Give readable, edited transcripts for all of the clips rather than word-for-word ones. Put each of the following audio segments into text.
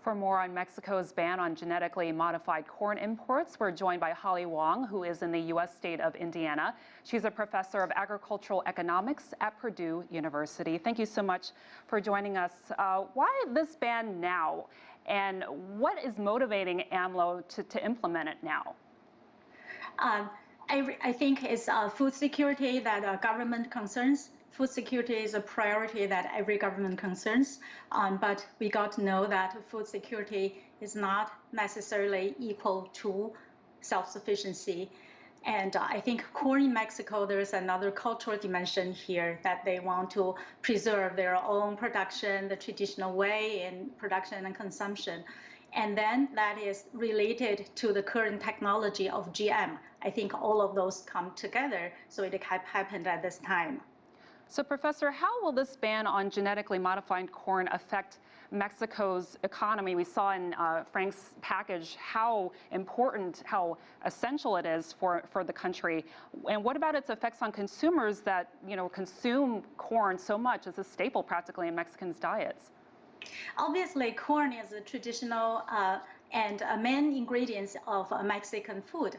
For more on Mexico's ban on genetically modified corn imports, we're joined by Wang, who is in the U.S. state of Indiana. She's a professor of agricultural economics at Purdue University. Thank you so much for joining us. Why this ban now, and what is motivating AMLO to implement it now? I think it's food security that government concerns. Food security is a priority that every government concerns, but we got to know that food security is not necessarily equal to self-sufficiency. And I think corn in Mexico, there's another cultural dimension here that they want to preserve their own production, the traditional way in production and consumption. And then that is related to the current technology of GM. I think all of those come together, so it happened at this time. So, Professor, how will this ban on genetically modified corn affect Mexico's economy? We saw in Frank's package how important, how essential it is for the country. And what about its effects on consumers that, consume corn so much? It's a staple practically in Mexicans' diets. Obviously, corn is a traditional and main ingredients of Mexican food.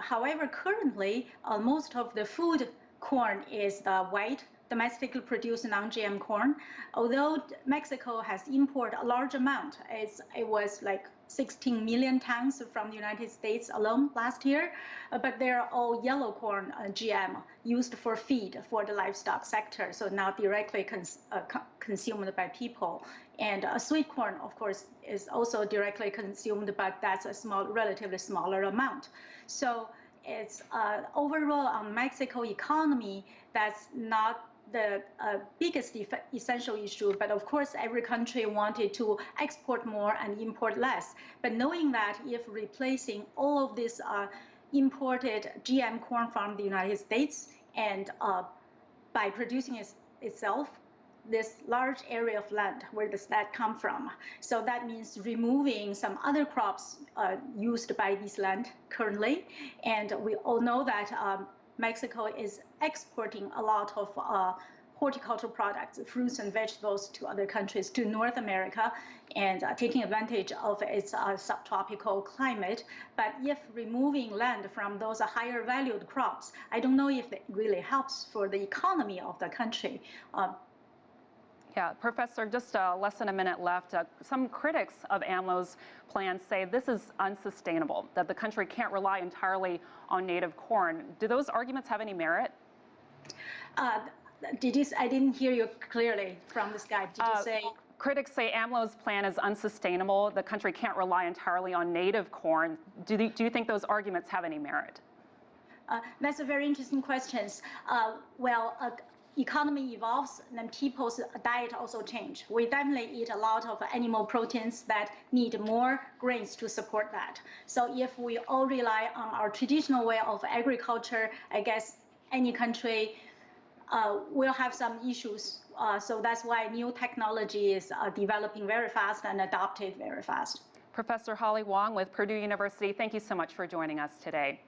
However, currently, most of the food corn is the white, domestically produced non-GM corn. Although Mexico has imported a large amount, it was like 16 million tons from the United States alone last year, but they're all yellow corn GM used for feed for the livestock sector, so not directly consumed by people. And sweet corn, of course, is also directly consumed, but that's a relatively smaller amount. So it's overall on Mexico economy, that's not the biggest essential issue, but of course every country wanted to export more and import less. But knowing that if replacing all of this imported GM corn from the United States and by producing it itself, this large area of land, where does that come from? So that means removing some other crops used by this land currently. And we all know that Mexico is exporting a lot of horticultural products, fruits and vegetables to other countries, to North America, and taking advantage of its subtropical climate. But if removing land from those higher valued crops, I don't know if it really helps for the economy of the country. Yeah, Professor, just less than a minute left. Some critics of AMLO's plan say this is unsustainable, that the country can't rely entirely on native corn. Do those arguments have any merit? I didn't hear you clearly from this guy. Did you say? Critics say AMLO's plan is unsustainable. The country can't rely entirely on native corn. Do you think those arguments have any merit? That's a very interesting question. Economy evolves, and people's diet also change. We definitely eat a lot of animal proteins that need more grains to support that. So if we all rely on our traditional way of agriculture, I guess any country will have some issues. So that's why new technology is developing very fast and adopted very fast. Professor Wang with Purdue University, thank you so much for joining us today.